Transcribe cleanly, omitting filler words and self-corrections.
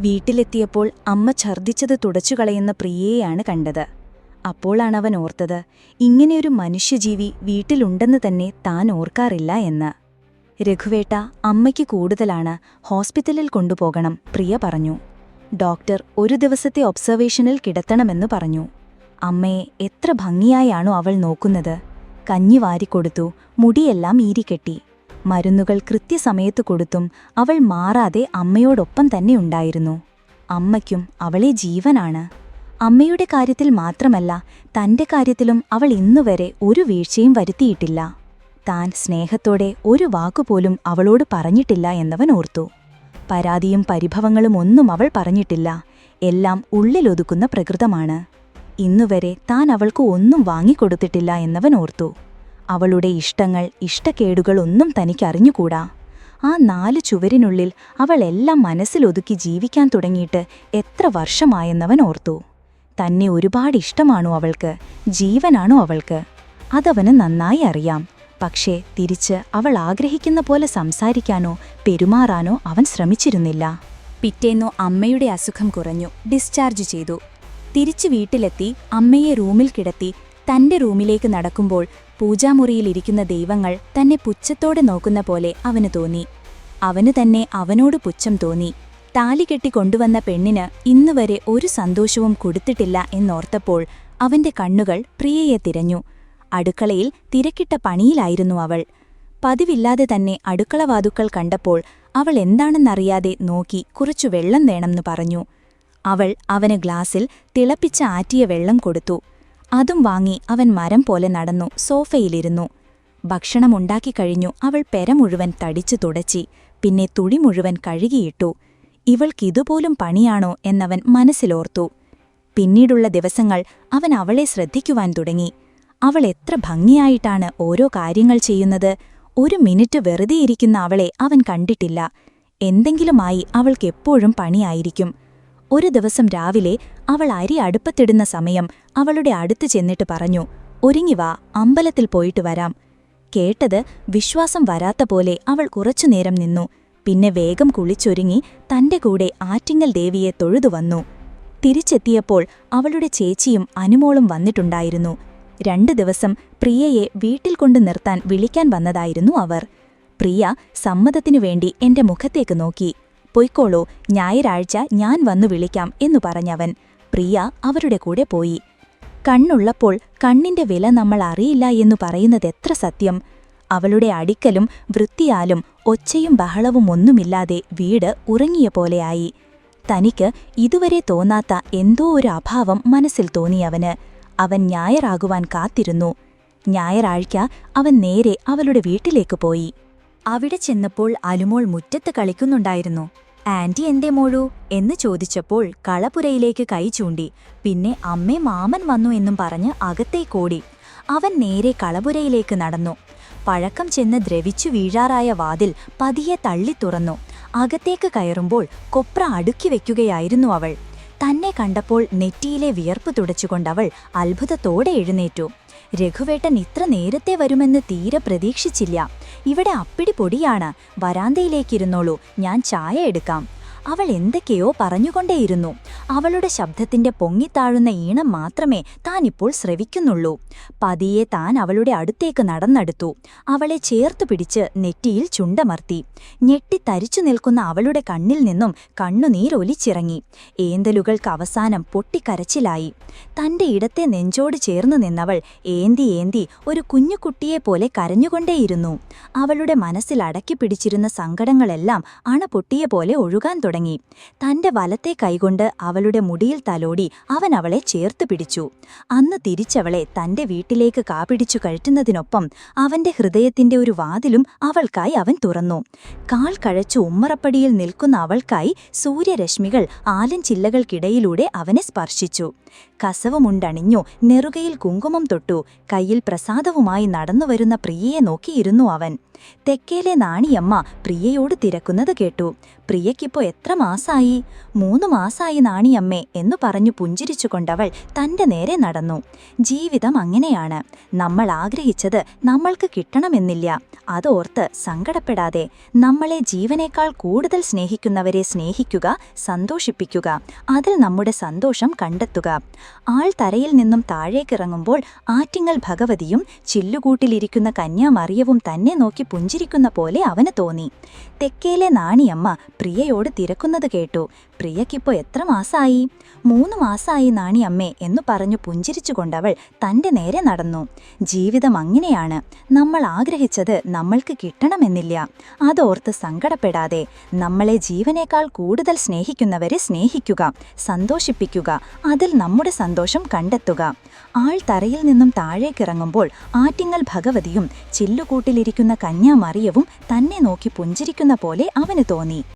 വീട്ടിലെത്തിയപ്പോൾ അമ്മ ഛർദ്ദിച്ചത് തുടച്ചുകളയുന്ന പ്രിയയെയാണ് കണ്ടത്. അപ്പോളാണവൻ ഓർത്തത്, ഇങ്ങനെയൊരു മനുഷ്യജീവി വീട്ടിലുണ്ടെന്ന് തന്നെ താൻ ഓർക്കാറില്ല എന്ന്. രഘുവേട്ട, അമ്മയ്ക്ക് കൂടുതലാണ്, ഹോസ്പിറ്റലിൽ കൊണ്ടുപോകണം, പ്രിയ പറഞ്ഞു. ഡോക്ടർ ഒരു ദിവസത്തെ ഒബ്സർവേഷനിൽ കിടത്തണമെന്ന് പറഞ്ഞു. അമ്മയെ എത്ര ഭംഗിയായാണോ അവൾ നോക്കുന്നത്. കഞ്ഞി വാരിക്കൊടുത്തു, മുടിയെല്ലാം ഈരിക്കെട്ടി. മരുന്നുകൾ കൃത്യസമയത്ത് കൊടുത്തും അവൾ മാറാതെ അമ്മയോടൊപ്പം തന്നെ ഉണ്ടായിരുന്നു. അമ്മയ്ക്കും അവളെ ജീവനാണ്. അമ്മയുടെ കാര്യത്തിൽ മാത്രമല്ല, തന്റെ കാര്യത്തിലും അവൾ ഇന്നുവരെ ഒരു വീഴ്ചയും വരുത്തിയിട്ടില്ല. താൻ സ്നേഹത്തോടെ ഒരു വാക്കുപോലും അവളോട് പറഞ്ഞിട്ടില്ല എന്നവൻ ഓർത്തു. പരാതിയും പരിഭവങ്ങളും ഒന്നും അവൾ പറഞ്ഞിട്ടില്ല. എല്ലാം ഉള്ളിലൊതുക്കുന്ന പ്രകൃതമാണ്. ഇന്നുവരെ താൻ അവൾക്ക് ഒന്നും വാങ്ങിക്കൊടുത്തിട്ടില്ല എന്നവൻ ഓർത്തു. അവളുടെ ഇഷ്ടങ്ങൾ, ഇഷ്ടക്കേടുകൾ ഒന്നും തനിക്കറിഞ്ഞുകൂടാ. ആ 4 ചുവരിനുള്ളിൽ അവൾ എല്ലാം മനസ്സിലൊതുക്കി ജീവിക്കാൻ തുടങ്ങിയിട്ട് എത്ര വർഷമായെന്നവൻ ഓർത്തു. തന്നെ ഒരുപാട് ഇഷ്ടമാണോ അവൾക്ക്, ജീവനാണോ അവൾക്ക്? അതവന് നന്നായി അറിയാം. പക്ഷേ തിരിച്ച് അവൾ ആഗ്രഹിക്കുന്ന പോലെ സംസാരിക്കാനോ പെരുമാറാനോ അവൻ ശ്രമിച്ചിരുന്നില്ല. പിറ്റേന്നു അമ്മയുടെ അസുഖം കുറഞ്ഞു, ഡിസ്ചാർജ് ചെയ്തു. തിരിച്ചു വീട്ടിലെത്തി അമ്മയെ റൂമിൽ കിടത്തി തന്റെ റൂമിലേക്ക് നടക്കുമ്പോൾ പൂജാമുറിയിലിരിക്കുന്ന ദൈവങ്ങൾ തന്നെ പുച്ഛത്തോടെ നോക്കുന്ന പോലെ അവന് തോന്നി. അവന് തന്നെ അവനോട് പുച്ഛം തോന്നി. താലി കെട്ടിക്കൊണ്ടുവന്ന പെണ്ണിന് ഇന്നുവരെ ഒരു സന്തോഷവും കൊടുത്തിട്ടില്ല എന്നോർത്തപ്പോൾ അവന്റെ കണ്ണുകൾ പ്രിയയെ തിരഞ്ഞു. അടുക്കളയിൽ തിരക്കിട്ട പണിയിലായിരുന്നു അവൾ. പതിവില്ലാതെ തന്നെ അടുക്കളവാതുക്കൾ കണ്ടപ്പോൾ അവൾ എന്താണെന്നറിയാതെ നോക്കി കുറച്ചു വെള്ളം വേണമെന്ന് പറഞ്ഞു. അവൾ അവന് ഗ്ലാസിൽ തിളപ്പിച്ച ആറ്റിയ വെള്ളം കൊടുത്തു. അതും വാങ്ങി അവൻ മരം പോലെ നടന്നു സോഫയിലിരുന്നു. ഭക്ഷണമുണ്ടാക്കിക്കഴിഞ്ഞു അവൾ പെര മുഴുവൻ തടിച്ചു തുടച്ചി. പിന്നെ തുണി മുഴുവൻ കഴുകിയിട്ടു. ഇവൾക്കിതുപോലും പണിയാണോ എന്നവൻ മനസ്സിലോർത്തു. പിന്നീടുള്ള ദിവസങ്ങൾ അവൻ അവളെ ശ്രദ്ധിക്കുവാൻ തുടങ്ങി. അവൾ എത്ര ഭംഗിയായിട്ടാണ് ഓരോ കാര്യങ്ങൾ ചെയ്യുന്നത്. ഒരു മിനിറ്റ് വെറുതെയിരിക്കുന്ന അവളെ അവൻ കണ്ടിട്ടില്ല. എന്തെങ്കിലുമായി അവൾക്കെപ്പോഴും പണിയായിരിക്കും. ഒരു ദിവസം രാവിലെ അവൾ അരി അടുപ്പത്തിടുന്ന സമയം അവളുടെ അടുത്ത് ചെന്നിട്ട് പറഞ്ഞു, ഒരുങ്ങി വാ, അമ്പലത്തിൽ പോയിട്ട് വരാം. കേട്ടത് വിശ്വാസം വരാത്ത പോലെ അവൾ കുറച്ചുനേരം നിന്നു. പിന്നെ വേഗം കുളിച്ചൊരുങ്ങി തന്റെ കൂടെ ആറ്റിങ്ങൽ ദേവിയെ തൊഴുതുവന്നു. തിരിച്ചെത്തിയപ്പോൾ അവളുടെ ചേച്ചിയും അനുമോളും വന്നിട്ടുണ്ടായിരുന്നു. 2 ദിവസം പ്രിയയെ വീട്ടിൽ കൊണ്ടു നിർത്താൻ വിളിക്കാൻ വന്നതായിരുന്നു അവർ. പ്രിയ സമ്മതത്തിനുവേണ്ടി എന്റെ മുഖത്തേക്ക് നോക്കി. പൊയ്ക്കോളൂ, ഞായറാഴ്ച ഞാൻ വന്നു വിളിക്കാം എന്നു പറഞ്ഞവൻ. പ്രിയ അവരുടെ കൂടെ പോയി. കണ്ണുള്ളപ്പോൾ കണ്ണിന്റെ വില നമ്മൾ അറിയില്ല എന്നു പറയുന്നതെത്ര സത്യം. അവളുടെ അടിക്കലും വൃത്തിയാലും ഒച്ചയും ബഹളവും ഒന്നുമില്ലാതെ വീട് ഉറങ്ങിയ പോലെയായി. തനിക്ക് ഇതുവരെ തോന്നാത്ത എന്തോ ഒരു അഭാവം മനസ്സിൽ തോന്നിയവന്. അവൻ ഞായറാകുവാൻ കാത്തിരുന്നു. ഞായറാഴ്ച അവൻ നേരെ അവളുടെ വീട്ടിലേക്ക് പോയി. അവിടെ ചെന്നപ്പോൾ അലുമോൾ മുറ്റത്ത് കളിക്കുന്നുണ്ടായിരുന്നു. ആന്റി എന്തേ മോളൂ എന്ന് ചോദിച്ചപ്പോൾ കളപ്പുരയിലേക്ക് കൈ ചൂണ്ടി. പിന്നെ അമ്മേ മാമൻ വന്നു എന്നും പറഞ്ഞ് അകത്തേക്കോടി. അവൻ നേരെ കളപുരയിലേക്ക് നടന്നു. പഴക്കം ചെന്ന് ദ്രവിച്ചു വീഴാറായ വാതിൽ പതിയെ തള്ളി തുറന്നു. അകത്തേക്ക് കയറുമ്പോൾ കൊപ്ര അടുക്കി വെക്കുകയായിരുന്നു അവൾ. തന്നെ കണ്ടപ്പോൾ നെറ്റിയിലെ വിയർപ്പ് തുടച്ചുകൊണ്ടവൾ അത്ഭുതത്തോടെ എഴുന്നേറ്റു. രഘുവേട്ടൻ ഇത്ര നേരത്തെ വരുമെന്ന് തീരെ പ്രതീക്ഷിച്ചില്ല. ഇവിടെ അപ്പിടി പൊടിയാണ്, വരാന്തയിലേക്കിരുന്നോളൂ, ഞാൻ ചായ എടുക്കാം. അവൾ എന്തൊക്കെയോ പറഞ്ഞുകൊണ്ടേയിരുന്നു. അവളുടെ ശബ്ദത്തിന്റെ പൊങ്ങിത്താഴുന്ന ഈണം മാത്രമേ താനിപ്പോൾ ശ്രവിക്കുന്നുള്ളൂ. പതിയെ താൻ അവളുടെ അടുത്തേക്ക് നടന്നെടുത്തു. അവളെ ചേർത്തു പിടിച്ച് നെറ്റിയിൽ ചുണ്ടമർത്തി. ഞെട്ടിത്തരിച്ചു നിൽക്കുന്ന അവളുടെ കണ്ണിൽ നിന്നും കണ്ണുനീരൊലിച്ചിറങ്ങി. ഏന്തലുകൾക്ക് അവസാനം പൊട്ടിക്കരച്ചിലായി. തന്റെ ഇടത്തെ നെഞ്ചോട് ചേർന്നു നിന്നവൾ ഏന്തി ഏന്തി ഒരു കുഞ്ഞുകുട്ടിയെപ്പോലെ കരഞ്ഞുകൊണ്ടേയിരുന്നു. അവളുടെ മനസ്സിൽ അടക്കിപ്പിടിച്ചിരുന്ന സങ്കടങ്ങളെല്ലാം അണ പൊട്ടിയ പോലെ ഒഴുകാൻ തുടങ്ങി. തന്റെ വലത്തെ കൈകൊണ്ട് അവളുടെ മുടിയിൽ തലോടി അവൻ അവളെ ചേർത്ത് പിടിച്ചു. അന്ന് തിരിച്ചവളെ തന്റെ വീട്ടിലേക്ക് കാപിടിച്ചു കയറ്റുന്നതിനൊപ്പം അവന്റെ ഹൃദയത്തിന്റെ ഒരു വാതിലും അവൾക്കായി അവൻ തുറന്നു. കാൽ കഴച്ചു ഉമ്മറപ്പടിയിൽ നിൽക്കുന്ന അവൾക്കായി സൂര്യരശ്മികൾ ആലഞ്ചില്ലകൾക്കിടയിലൂടെ അവനെ സ്പർശിച്ചു. കസവുമുണ്ടണിഞ്ഞു, നെറുകയിൽ കുങ്കുമം തൊട്ടു, കയ്യിൽ പ്രസാദവുമായി നടന്നുവരുന്ന പ്രിയയെ നോക്കിയിരുന്നു അവൻ. തെക്കേലെ നാണിയമ്മ പ്രിയയോട് തിരക്കുന്നത് കേട്ടു. പ്രിയയ്ക്കിപ്പോ എത്ര മാസായി? 3 മാസായി നാണിയമ്മേ എന്നു പറഞ്ഞു പുഞ്ചിരിച്ചുകൊണ്ടവൾ തന്റെ നേരെ നടന്നു. ജീവിതം അങ്ങനെയാണ്. നമ്മൾ ആഗ്രഹിച്ചത് നമ്മൾക്ക് കിട്ടണമെന്നില്ല. അതോർത്ത് സങ്കടപ്പെടാതെ നമ്മളെ ജീവനേക്കാൾ കൂടുതൽ സ്നേഹിക്കുന്നവരെ സ്നേഹിക്കുക, സന്തോഷിപ്പിക്കുക. അതിൽ നമ്മുടെ സന്തോഷം കണ്ടെത്തുക. ആൾ തറയിൽ നിന്നും താഴേക്കിറങ്ങുമ്പോൾ ആറ്റിങ്ങൽ ഭഗവതിയും ചില്ലുകൂട്ടിലിരിക്കുന്ന കന്യാമറിയവും തന്നെ നോക്കി പുഞ്ചിരിക്കുന്ന പോലെ അവന് തോന്നി. തെക്കേലെ നാണിയമ്മ പ്രിയയോട് തിരക്കുന്നത് കേട്ടു. പ്രിയയ്ക്കിപ്പോ എത്ര മാസായി? 3 മാസായി നാണിയമ്മേ എന്നു പറഞ്ഞു പുഞ്ചിരിച്ചുകൊണ്ടവൾ തന്റെ നേരെ നടന്നു. ജീവിതം അങ്ങനെയാണ്. നമ്മൾ ആഗ്രഹിച്ചത് നമ്മൾക്ക് കിട്ടണമെന്നില്ല. അതോർത്ത് സങ്കടപ്പെടാതെ നമ്മളെ ജീവനേക്കാൾ കൂടുതൽ സ്നേഹിക്കുന്നവരെ സ്നേഹിക്കുക, സന്തോഷിപ്പിക്കുക. അതിൽ നമ്മുടെ സന്തോഷം കണ്ടെത്തുക. ആൾ തറയിൽ നിന്നും താഴേക്കിറങ്ങുമ്പോൾ ആറ്റിങ്ങൽ ഭഗവതിയും ചില്ലുകൂട്ടിലിരിക്കുന്ന കന്യാമറിയവും തന്നെ നോക്കി പുഞ്ചിരിക്കുന്ന പോലെ അവന് തോന്നി.